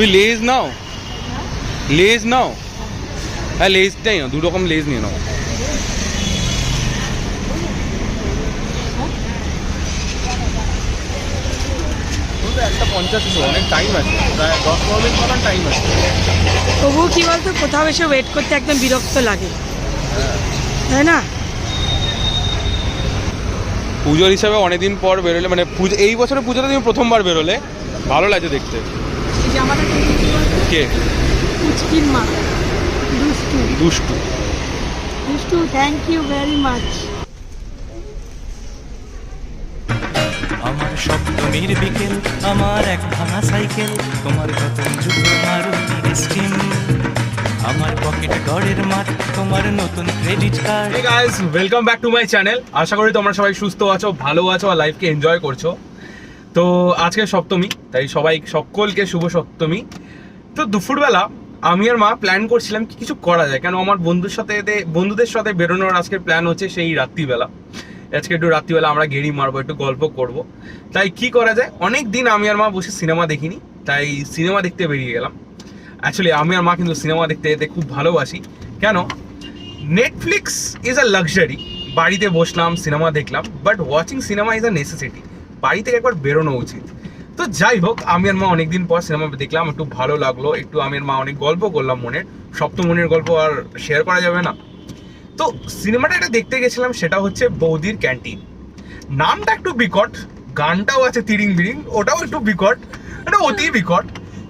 তুমি লেজ নাও, লেজ নাও। হ্যাঁ লেজটাই নাও, 2 রকম লেজ নিয়ে নাও। একটা 50 অনেক টাইম আছে, প্রায় 10-12 মিনিট মতন টাইম আছে। তবুও কি বলতো, কোথাও এসে ওয়েট করতে একদম বিরক্ত লাগে, তাই না? পুজোর হিসাবে অনেকদিন পর বেরোলে, মানে পুজো এই বছরের পুজোটা তুমি প্রথমবার বেরোলে, ভালো লাগছে দেখতে। এই জামাটা কে? পুচকির মা, দুষ্টু। দুষ্টু। দুষ্টু, থ্যাংক ইউ ভেরি মাচ। আমার সপ্তমীর বিকেল, আমার এক ভাঙা সাইকেল, তোমার কত যুগ মারুতি স্টিম, আমার পকেট গড়ের মাঠ, তোমার নতুন credit card. Hey guys, welcome back to my channel. আশা করি তোমরা সবাই সুস্থ আছো, ভালো আছো আর লাইফকে এনজয় করছো। তো আজকে সপ্তমী, তাই সবাই সকলকে শুভ সপ্তমী। তো দুপুরবেলা আমি আর মা প্ল্যান করছিলাম কি কিছু করা যায়, কেন আমার বন্ধুদের সাথে বেরোনোর আজকের প্ল্যান হচ্ছে সেই রাত্রিবেলা। আজকে একটু রাত্রিবেলা আমরা গেড়ি মারবো, একটু গল্প করব। তাই কি করা যায়, অনেক দিন আমি আর মা বসে সিনেমা দেখিনি, তাই সিনেমা দেখতে বেরিয়ে গেলাম। অ্যাকচুয়ালি আমি আর মা কিন্তু সিনেমা দেখতে যেতে খুব ভালোবাসি। কেন? Netflix is a luxury. বাড়িতে বসলাম, সিনেমা দেখলাম, but watching cinema is a necessity. বাড়ি থেকে একবার বেরোনো উচিত। তো যাই হোক, আমি আর মা অনেকদিন পর সিনেমা দেখলাম, একটু ভালো লাগলো। একটু আমি আর মা অনেক গল্প করলাম মনের, মনের গল্প আর শেয়ার করা যাবে না। তো সিনেমাটা একটা দেখতে গেছিলাম, সেটা হচ্ছে বৌদির ক্যান্টিন। নামটা একটু বিকট, গানটাও আছে তিরিং বিরিং, ওটাও একটু বিকট, এটা অতি বিকট।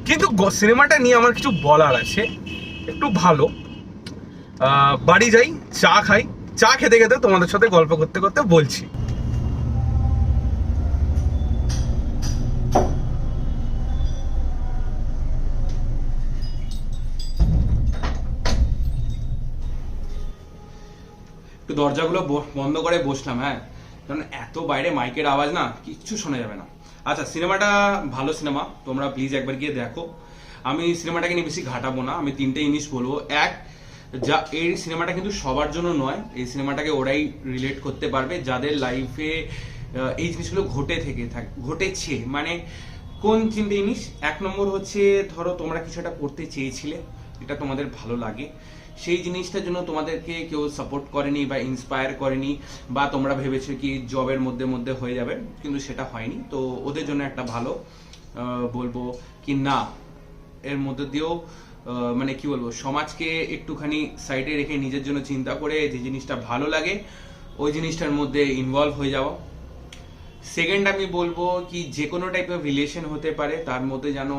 কিন্তু সিনেমাটা নিয়ে আমার কিছু বলার আছে, একটু ভালো। বাড়ি যাই, চা খাই, চা খেতে খেতে তোমাদের সাথে গল্প করতে করতে বলছি। একটু দরজাগুলো বন্ধ করে বসলাম, হ্যাঁ, কারণ এত বাইরে মাইকের আওয়াজ না, কিচ্ছু শোনা যাবে না। আচ্ছা, সিনেমাটা ভালো সিনেমা, তোমরা প্লিজ একবার গিয়ে দেখো। আমি সিনেমাটাকে নিয়ে বেশি ঘাটাবো না, আমি 3টে জিনিস বলবো। এক, যা এই সিনেমাটা কিন্তু সবার জন্য নয়, এই সিনেমাটাকে ওরাই রিলেট করতে পারবে যাদের লাইফে এই জিনিসগুলো ঘটেছে। মানে কোন 3টে জিনিস? 1 নম্বর হচ্ছে, ধরো তোমরা কিছু একটা করতে চেয়েছিলে, এটা তোমাদের ভালো লাগে, সেই জিনিসটার জন্য তোমাদেরকে কেউ সাপোর্ট করেনি বা ইন্সপায়ার করেনি, বা তোমরা ভেবেছো কি জবের মধ্যে হয়ে যাবে, কিন্তু সেটা হয়নি। তো ওদের জন্য একটা ভালো বলবো কি না, এর মধ্যে দিয়েও মানে কি বলবো, সমাজকে একটুখানি সাইডে রেখে নিজের জন্য চিন্তা করে যে জিনিসটা ভালো লাগে ওই জিনিসটার মধ্যে ইনভলভ হয়ে যাওয়া। সেকেন্ড, আমি বলবো কি যে কোনো টাইপের রিলেশন হতে পারে, তার মধ্যে যেন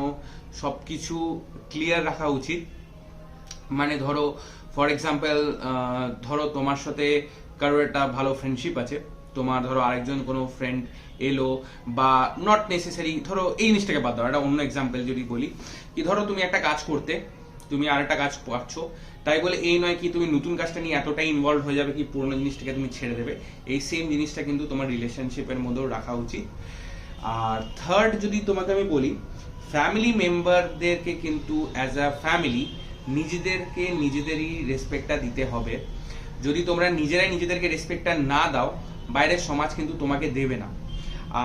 সবকিছু ক্লিয়ার রাখা উচিত। মানে ধরো ফর এক্সাম্পল, ধরো তোমার সাথে কারোর একটা ভালো ফ্রেন্ডশিপ আছে, তোমার ধরো আরেকজন কোনো ফ্রেন্ড এলো, বা নট নেসেসারি, ধরো এই জিনিসটাকে বাদ দাও, একটা অন্য এক্সাম্পল যদি বলি, কি ধরো তুমি একটা কাজ করতে, তুমি আরেকটা কাজ পাচ্ছ, তাই বলে এই নয় কি তুমি নতুন কাজটা নিয়ে এতটাই ইনভলভ হয়ে যাবে কি পুরোনো জিনিসটাকে তুমি ছেড়ে দেবে। এই সেম জিনিসটা কিন্তু তোমার রিলেশনশিপের মধ্যেও রাখা উচিত। আর থার্ড, যদি তোমাকে আমি বলি, ফ্যামিলি মেম্বারদেরকে কিন্তু অ্যাজ আ ফ্যামিলি নিজেদেরকে নিজেদেরই রেসপেক্টটা দিতে হবে। যদি তোমরা নিজেরাই নিজেদেরকে রেসপেক্টটা না দাও, বাইরের সমাজ কিন্তু তোমাকে দেবে না।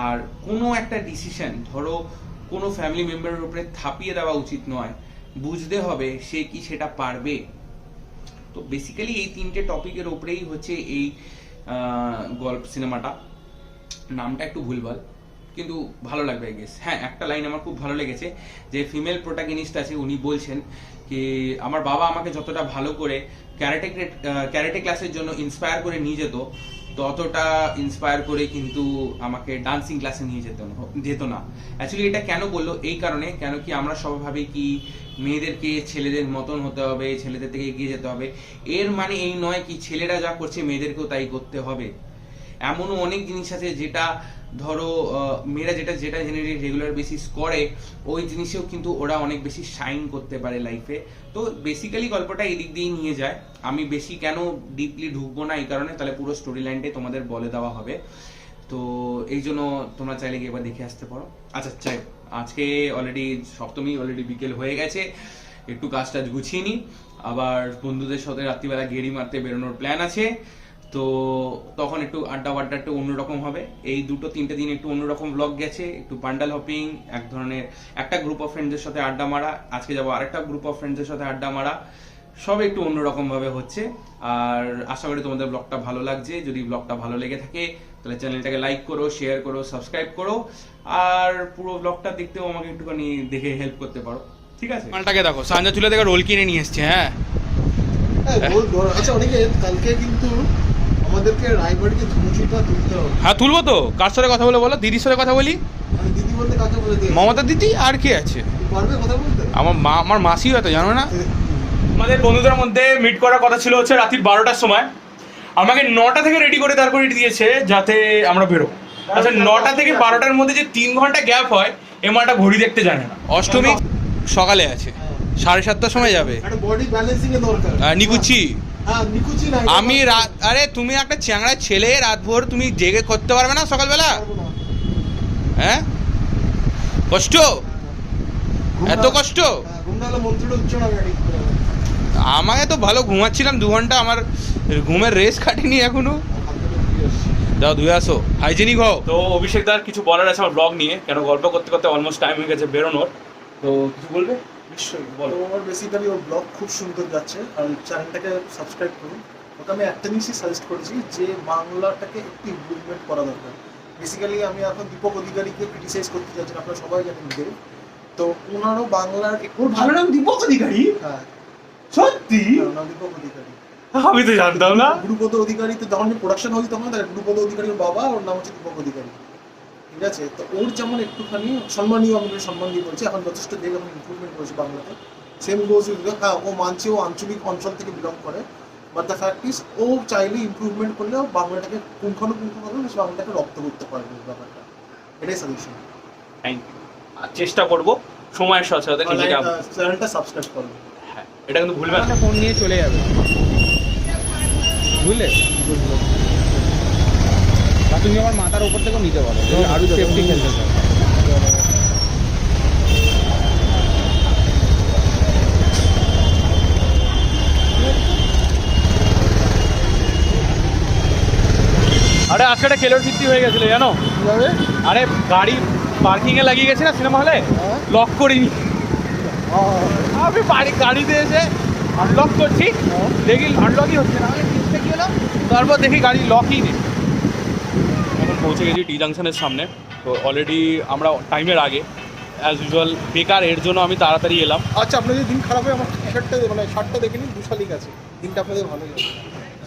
আর কোনো একটা ডিসিশন ধরো কোনো ফ্যামিলি মেম্বারের উপরে থাপিয়ে দেওয়া উচিত নয়, বুঝতে হবে সে কি সেটা পারবে। তো বেসিক্যালি এই 3টে টপিকের উপরেই হচ্ছে এই গল্প সিনেমাটা। নামটা একটু ভুলভাল, কিন্তু ভালো লাগবে আই গেস। হ্যাঁ, একটা লাইন আমার খুব ভালো লেগেছে, যে ফিমেল প্রোটাগনিস্ট আছে, উনি বলছেন কি আমার বাবা আমাকে যতটা ভালো করে ক্যারাটে ক্লাসের জন্য ইন্সপায়ার করে নিয়ে যেত, ততটা ইন্সপায়ার করে কিন্তু আমাকে ডান্সিং ক্লাসে নিয়ে যেত না। অ্যাকচুয়ালি এটা কেন বললো? এই কারণে, কেন কি আমরা সবাই ভাবি কি মেয়েদেরকে ছেলেদের মতন হতে হবে, ছেলেদের থেকে এগিয়ে যেতে হবে। এর মানে এই নয় কি ছেলেরা যা করছে মেয়েদেরকেও তাই করতে হবে। এমনও অনেক জিনিস আছে যেটা ধরো মেয়েরা যেটা জেনারেলি রেগুলার বেসিস করে, ওই জিনিসেও কিন্তু ওরা অনেক বেশি শাইন করতে পারে লাইফে। তো বেসিক্যালি গল্পটা এই দিক দিয়েই নিয়ে যায়। আমি বেশি কেন ডিপলি ঢুকবো না এই কারণে, তাহলে পুরো স্টোরি লাইনটাই তোমাদের বলে দেওয়া হবে। তো এই জন্য তোমরা চাইলে গিয়ে এবার দেখে আসতে পারো। আচ্ছা চাই, আজকে অলরেডি সপ্তমী, অলরেডি বিকেল হয়ে গেছে, একটু কাজটা গুছিয়ে নিই। আবার বন্ধুদের সাথে রাত্রিবেলা গেড়ি মারতে বেরোনোর প্ল্যান আছে। তো তখন একটু আড্ডা বাড্ডা একটু অন্যরকম হবে। এই 2-3 দিন একটু অন্যরকম ব্লগ গেছে, একটু বান্ডাল হপিং, এক ধরনের একটা গ্রুপ অফ ফ্রেন্ডসদের সাথে আড্ডা মারা, আজকে যাবো আরেকটা গ্রুপ অফ ফ্রেন্ডসদের সাথে আড্ডা মারা, সব একটু অন্যরকম ভাবে হচ্ছে। আর আশা করি তোমাদের ব্লগটা ভালো লাগছে। যদি ব্লগটা ভালো লেগে থাকে তাহলে চ্যানেলটাকে লাইক করো, শেয়ার করো, সাবস্ক্রাইব করো, আর পুরো ব্লগটা দেখতেও আমাকে একটুখানি দেখে হেল্প করতে পারো, ঠিক আছে? মালটাকে দেখো, সাঞ্জা চুলা থেকে রোল কিনে নিয়ে এসছে। হ্যাঁ আচ্ছা, অনেকে কালকে কিন্তু আমাদেরকে রায়বাড়িতে ধুমুচিটা তুলতে হবে। হ্যাঁ তুলবো তো। কার সাথে কথা বলে বলো? দিদির সাথে কথা বলি। মানে দিদি বলতে কাকে বলে দিই? মমতা দিদি আর কে আছে? পারবে কথা বলতে? আমার মাসি হয়তো, জানো না? আমাদের বন্ধুদের মধ্যে মিট করার কথা ছিল হচ্ছে রাত্রি 12টার সময়। আমাকে 9টা থেকে রেডি করে তারপরে দিয়েছে যাতে আমরা বেরোবো। আচ্ছা 9টা থেকে 12টার মধ্যে যে 3 ঘন্টা গ্যাপ হয়, এমাটা ঘড়ি দেখতে জানে না। অষ্টমী সকালে আছে, 7:30টার সময় যাবে। একটা বডি ব্যালেন্সিং এর দরকার। নিকুচি হ্যাঁ নিকুচি না। আমি রাত, আরে তুমি একটা চ্যাংড়া ছেলে, রাত ভোর তুমি জেগে করতে পারবে না সকালবেলা? হ্যাঁ কষ্ট, এত কষ্ট। ঘুমনালে মন্ত্রটা উচ্চারণ আমি ঠিক করে। আমাকে তো ভালো ঘুমাচ্ছিলাম 2 ঘন্টা, আমার ঘুমের রেস কাটেনি এখনো। যাও ধুয়ে আসো, হাইজেনিক হও। তো অভিষেক দার কিছু বলার আছে আমার ব্লগ নিয়ে, কেন গল্প করতে করতে অলমোস্ট টাইম হয়ে গেছে বেরোনোর। তো কিছু বলবে? নিশ্চয়ই বলো। আমার বেসিক্যালি ওর ব্লগ খুব সুন্দর যাচ্ছে, আর চ্যানেলটাকে সাবস্ক্রাইব করুন। ওকে আমি একটা জিনিসই সাজেস্ট করেছি যে বাংলাটাকে একটু ইমপ্রুভমেন্ট করা দরকার। বেসিক্যালি আমি এখন দীপক অধিকারীকে ক্রিটিসাইজ করতে চাচ্ছি, আপনারা সবাই জানেন যে, তো ওনারও বাংলার একটু ভালো নাম দীপক অধিকারী? হ্যাঁ সত্যি? না, দীপক অধিকারী। আমি তো জানতাম না। গুরুপদ অধিকারী তো যখন প্রোডাকশন হয়েছে তখন তার গুরুপদ অধিকারীর বাবা, ওর নাম হচ্ছে দীপক অধিকারী, ঠিক আছে? তো ওর যেমন একটুখানি সম্মানীয়, আমি সম্মান দিয়ে বলছি, এখন যথেষ্ট দেখে এখন ইমপ্রুভমেন্ট করেছে বাংলাতে। সেম গোজ উইথ, হ্যাঁ ও মানছে ও আঞ্চলিক অঞ্চল থেকে বিলং করে, বাট দ্য ফ্যাক্ট ইজ ও চাইলে ইমপ্রুভমেন্ট করলে বাংলাটাকে পুঙ্খানুপুঙ্খভাবে বাংলাটাকে রপ্ত করতে পারবে ব্যাপারটা। এটাই সাজেশন। Thank you. চেষ্টা করবো সময়ের সাথে সাথে নিজেকে চ্যানেলটা সাবস্ক্রাইব করবে। হ্যাঁ এটা কিন্তু ভুলবে না। ফোন নিয়ে চলে যাবে, বুঝলে? বা তুমি আমার মাথার উপর থেকেও নিতে পারো, আরো সেফটি খেলতে চাও। আরে আজকে একটা কেলোর ফিরতি হয়ে গেছিল জানো? আরে গাড়ি পার্কিং এ লাগিয়ে গেছে না সিনেমা হলে, লক করিনি। আমি গাড়িতে এসে আনলক করছি, দেখি আনলকই হচ্ছে না। কি হলো? তারপর দেখি গাড়ি লকই নেই। এখন পৌঁছে গেছি টি জাংশনের সামনে। তো অলরেডি আমরা টাইমের আগে, অ্যাজ ইউজুয়াল। বেকার, এর জন্য আমি তাড়াতাড়ি এলাম। আচ্ছা, আপনাদের দিন খারাপ হয়, আমার শার্টটা দেখে নিন, 2 শালিক আছে, দিনটা আপনাদের ভালো যাবে।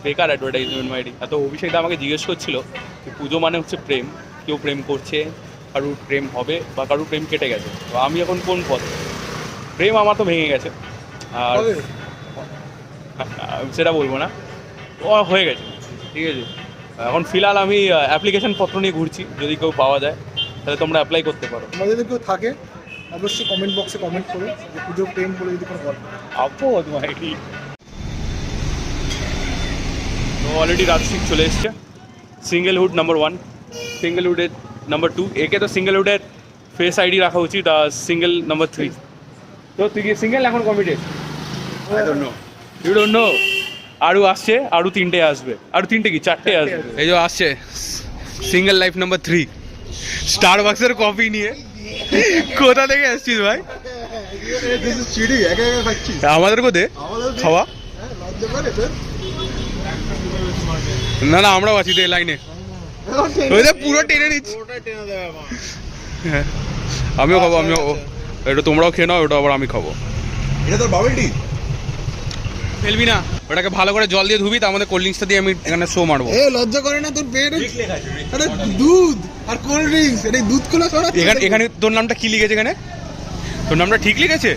বেকার অ্যাডভার্টাইজমেন্ট মাইডি। এত অভিষেক দা আমাকে জিজ্ঞেস করছিল যে পুজো মানে হচ্ছে প্রেম, কেউ প্রেম করছে, কারুর প্রেম হবে বা কারুর প্রেম কেটে গেছে। তো আমি এখন কোন পথে? প্রেম আমার তো ভেঙে গেছে, আর সেটা বলবো না, ও হয়ে গেছে, ঠিক আছে? এখন ফিলহাল আমি অ্যাপ্লিকেশন পত্র নিয়ে ঘুরছি, যদি কেউ পাওয়া যায় তাহলে তোমরা অ্যাপ্লাই করতে পারো। আমাদের যদি কেউ থাকে অবশ্যই কমেন্ট বক্সে কমেন্ট করো যে পুজো প্রেম বলে যদি কোনো গল্প। আপদ মাইডি। তো অলরেডি রাজস্বিক চলে এসছে। Singlehood number 1, সিঙ্গেলহুডের number 2। একে তো সিঙ্গেলহুডের ফেস আইডি রাখা উচিত, আর সিঙ্গেল নাম্বার 3। তো তুই কি সিঙ্গেল এখন committed? I don't know, you don't know. আরও আসছে, আরও 3টে আসবে, আরও 3টে কি 4টে আসবে। এই যে আসছে সিঙ্গেল লাইফ নাম্বার 3, স্টারবাক্সের কফি নিয়ে। কোথা থেকে আসছিস ভাই? চিড়ি একা একা খাচ্ছিস? আমাদেরকেও দে খাওয়া। না না, আমরাও আছি দে লাইনে। পুরো টেনে নিচ্ছি। হ্যাঁ আমিও খাবো, আমিও। এটা তোমরাও খেয়ে নাও, ওটা আবার আমি খাবো। এটা তোর বাবল টি? ফেলবি না, ওটাকে ভালো করে জল দিয়ে ধুবি, তার মধ্যে কোল্ড ড্রিঙ্কসটা দিয়ে আমি এখানে শো মারবো। এ লজ্জা করে না তোর পেট? আরে দুধ আর কোল্ড ড্রিঙ্কস, এটা দুধ কোলা ছড়া। এখানে তোর নামটা কি লিখেছে? এখানে তোর নামটা ঠিক লিখেছে?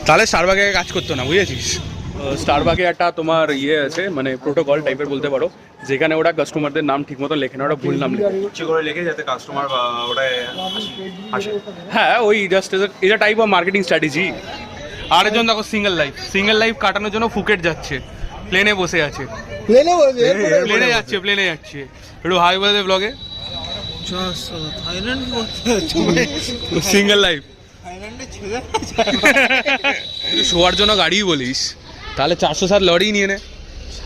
তাহলে স্টারবাকে কাজ করতো না, বুঝেছিস? স্টারবাকে একটা তোমার ইয়ে আছে, মানে প্রোটোকল টাইপের বলতে পারো, যেখানে ওরা কাস্টমারদের নাম ঠিক মতো লেখে না, ওরা ভুল নাম লেখে, ইচ্ছে করে লেখে যাতে কাস্টমার ওটা আসে। হ্যাঁ ওই জাস্ট এটা টাইপ অফ মার্কেটিং স্ট্র্যাটেজি। আরেকজন দেখো সিঙ্গেল লাইফ কাটানোর জন্য ফুকেট যাচ্ছে, প্লেনে বসে আছে। প্লেনে যাচ্ছে একটু হাই বলে দে ব্লগে। সিঙ্গেল লাইফ শোয়ার জন্য গাড়ি বলিস, তাহলে 407 লরি নিয়ে নে।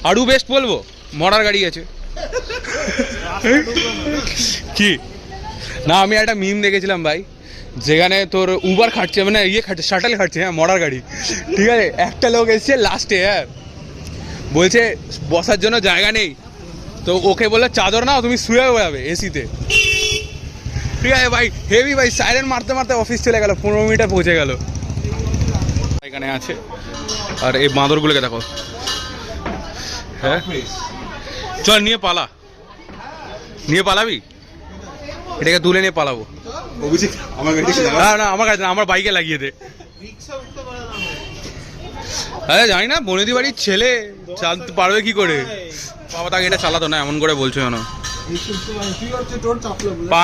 আরও বেস্ট বলবো, মরার গাড়ি আছে কি না, আমি একটা মিম দেখেছিলাম ভাই, যেখানে তোর উবার খাটছে, মানে ইয়ে খাটছে, শাটাল খাটছে, হ্যাঁ মরার গাড়ি, ঠিক আছে। একটা লোক এসছে লাস্টে, হ্যাঁ বলছে বসার জন্য জায়গা নেই, তো ওকে বললো চাদর নাও, তুমি শুয়ে যাবে এসিতে, ঠিক আছে ভাই। হেভি ভাই, সাইরেন মারতে মারতে অফিস চলে গেল, 15 মিনিটে পৌঁছে গেল। এখানে আছে, আর এই বাঁদরগুলোকে দেখো, হ্যাঁ চল নিয়ে পালা, নিয়ে পালাবি, এটাকে তুলে নিয়ে পালাবো। না না আমার কাছে না, আমার বাইকে লাগিয়ে দে। আরে জানি না, বনেদি বাড়ির ছেলে চালাতে পারবে কি করে, বাবা তাকে এটা চালাতো না, এমন করে বলছো কেন?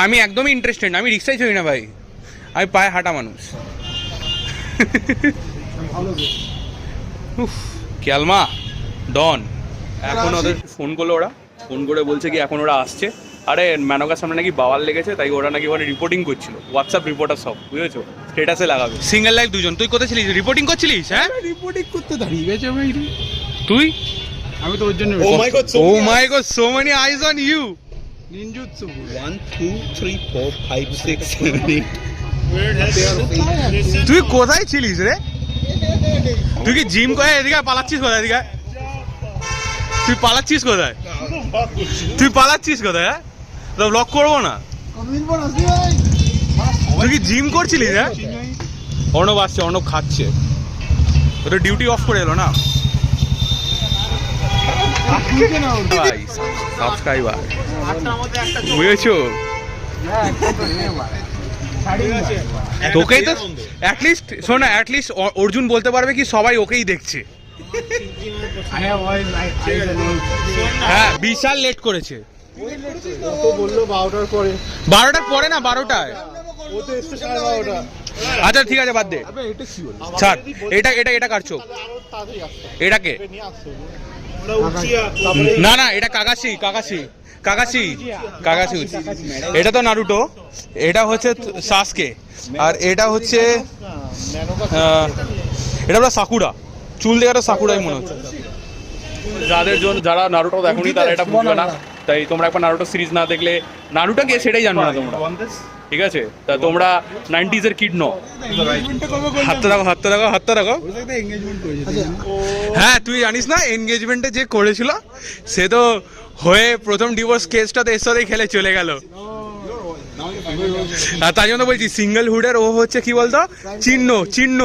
আমি একদমই ইন্টারেস্টেড না, আমি রিক্সায় চড়ি না ভাই, আমি পায়ে হাঁটা মানুষ। ক্যালমা ডন, এখন ওদের ফোন করলো, ওরা ফোন করে বলছে কি এখন ওরা আসছে। আরে মেনকার সামনে নাকি বাওয়াল লেগেছে, তাই ওরা নাকি ওখানে রিপোর্টিং করছিল, হোয়াটসঅ্যাপ রিপোর্টার সব, বুঝেছো, স্টেটাসে লাগাবে। সিঙ্গেল লাইফ দুজন, তুই কোথায় ছিলিস, রিপোর্টিং করছিলিস? হ্যাঁ রিপোর্টিং করতে দাঁড়িয়ে গেছে ভাই, তুই, আমি তো ওর জন্য oh my god, so many eyes on you. Ninjutsu 1 2 3 4 5 6 7 8 তুই কোথায় ছিলিস রে? তুই কি জিম করে এদিকে পালাচ্ছিস কোথায়? এদিকে তুই পালাচ্ছিস কোথায়? তুই পালাচ্ছিস কোথায়? হ্যাঁ তো ব্লক করবো না। তুই কি জিম করছিলিস? হ্যাঁ অর্ণব আসছে, অর্ণব খাচ্ছে, ওটা ডিউটি অফ করে এলো না ভাই, সাবস্ক্রাইবার বুঝেছো? তোকেই তো অ্যাটলিস্ট শোন না, অ্যাটলিস্ট অর্জুন বলতে পারবে কি সবাই ওকেই দেখছে। হ্যাঁ বিশাল লেট করেছে, বললো 12টার পরে, 12টার পরে না 12টায়। ও তো এসছে 12:30টা। আচ্ছা ঠিক আছে বাদ দে, ছাড় এটা এটা এটা কার চোখ, এটাকে না না এটা কাকাশি কাকাশি কাকাশি কাকাশি, এটা তো নারুটো, এটা হচ্ছে সাসকে, আর এটা হচ্ছে এটা হলো সাকুরা, চুল দেখে তো সাকুরাই মনে হচ্ছে। যাদের জন্য যারা নারুটো দেখোনি তারা এটা বুঝবে না, তাই তোমরা একবার নারুটো সিরিজ না দেখলে নারুটো কে সেটাই জানবে না তোমরা, ঠিক আছে? তা তোমরা 90s এর কিড নো। হাতটা দেখো, হাতটা দেখো, হাতটা দেখো। হ্যাঁ তুই জানিস না এনগেজমেন্টে যে করেছিল সে তো হয়ে প্রথম ডিভোর্স কেসটা তো এর সাথেই খেলে চলে গেল। আর তাই জন্য বলছি সিঙ্গেল হুডের ও হচ্ছে কি বলতো চিহ্ন, চিহ্ন।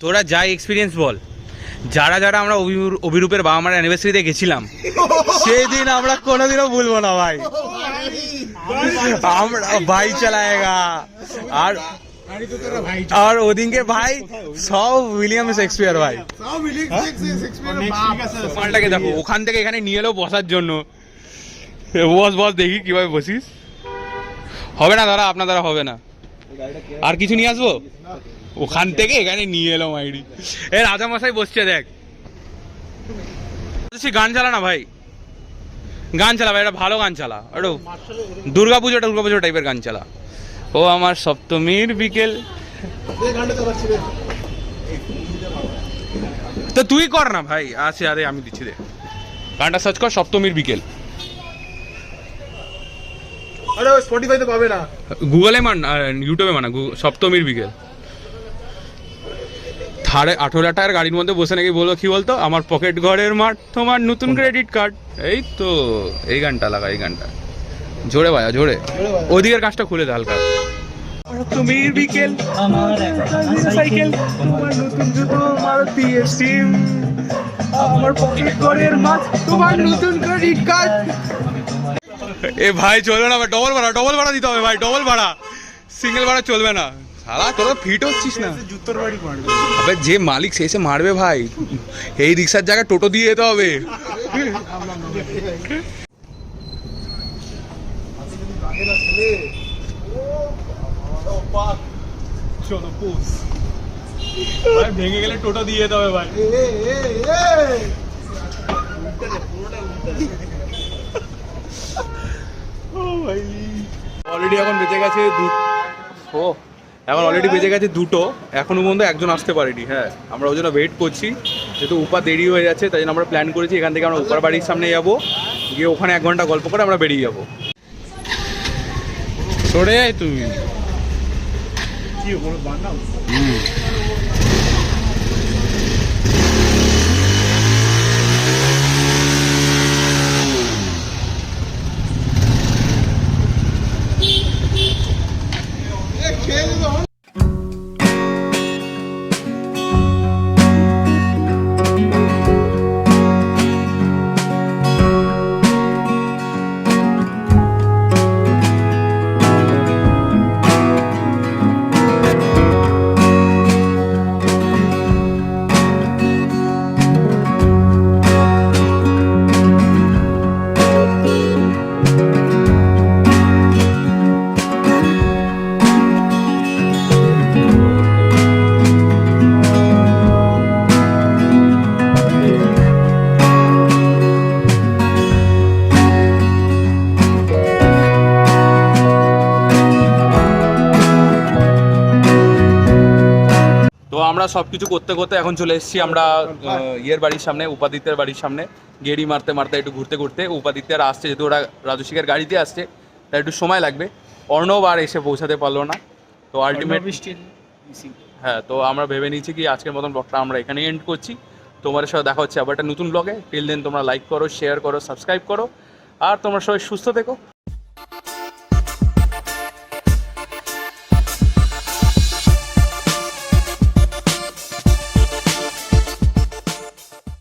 তোরা যাই এক্সপিরিয়েন্স বল, যারা যারা আমরা অভিরূপের বাবা মার অ্যানিভার্সারিতে গেছিলাম সেই দিন আমরা কোনোদিনও ভুলবো না ভাই, আমরা ভাই চালায়েগা। আর ওদিনকে ভাই সব উইলিয়াম শেক্সপিয়ার ভাই, মালটাকে দেখো ওখান থেকে এখানে নিয়ে এলো বসার জন্য। বস বস দেখি কিভাবে বসিস, হবে না দাদা, আপনার দ্বারা হবে না। আর কিছু নিয়ে আসবো, ওখান থেকে এখানে নিয়ে এলো মাইরি। এ রাজামশাই বসছে দেখ, গান চালা না ভাই, গান চালা ভাই, এটা ভালো গান চালা, একটু দুর্গাপুজো টাইপের গান চালা। ও আমার সপ্তমীর বিকেল, তো তুই কর না ভাই, আছে আরে আমি দিচ্ছি দে, গানটা সার্চ কর সপ্তমীর বিকেল। আরে স্পটিফাইতে পাবে না, গুগলে মান, ইউটিউবে মানা সপ্তমীর বিকেল। 18 টাকার গাড়ির মধ্যে বসে নাকি বললো কি বলতো, আমার পকেট ঘরের মাঠ তোমার নতুন ক্রেডিট কার্ড, এই তো এই গানটা লাগা, এই গানটা জোরে বাজা, জোরে ওদিকের কাজটা খুলে দে হালকা। সপ্তমীর বিকেল আমার সাইকেল তোমার নতুন জুতো মারুতি এস্টিম, আমার পকেট ঘরের মাঠ তোমার নতুন ক্রেডিট কার্ড। এ ভাই চলবে না ভাই, ডবল ভাড়া দিতে হবে ভাই, ডবল ভাড়া, সিঙ্গেল ভাড়া চলবে না। সালা তোরা ফিট হচ্ছিস না। জুতোর বাড়ি মারবে। আবে যে মালিক সে এসে মারবে ভাই, এই রিক্সার জায়গায় টোটো দিয়ে যেতে হবে। ভাই ভেঙে গেলে টোটো দিয়ে যেতে হবে ভাই। অলরেডি এখন বেঁচে গেছে অলরেডি বেজে গেছে 2টো, এখনো পর্যন্ত একজন আসতে পারেনি। হ্যাঁ, আমরা ওই জন্য ওয়েট করছি, যেহেতু উপা দেরি হয়ে যাচ্ছে তাই জন্য আমরা প্ল্যান করেছি এখান থেকে আমরা উপার বাড়ির সামনে যাবো, গিয়ে ওখানে 1 ঘন্টা গল্প করে আমরা বেরিয়ে যাবো। সরে যাই তুমি। তো আমরা সব কিছু করতে করতে এখন চলে এসেছি আমরা ইয়ের বাড়ির সামনে, উপাদিত্যের বাড়ির সামনে। গেড়ি মারতে মারতে একটু ঘুরতে ঘুরতে উপাদিত্যরা আসছে, যেহেতু ওরা রাজস্বিকের গাড়িতে আসছে তাই একটু সময় লাগবে। অর্ণব আর এসে পৌঁছাতে পারলো না, তো আলটিমেট হ্যাঁ, তো আমরা ভেবে নিয়েছি কি আজকের মতন ব্লগটা আমরা এখানেই এন্ড করছি। তোমাদের সাথে দেখা হচ্ছে আবার একটা নতুন ব্লগে। টিল দেন তোমরা লাইক করো, শেয়ার করো, সাবস্ক্রাইব করো, আর তোমরা সবাই সুস্থ থেকো।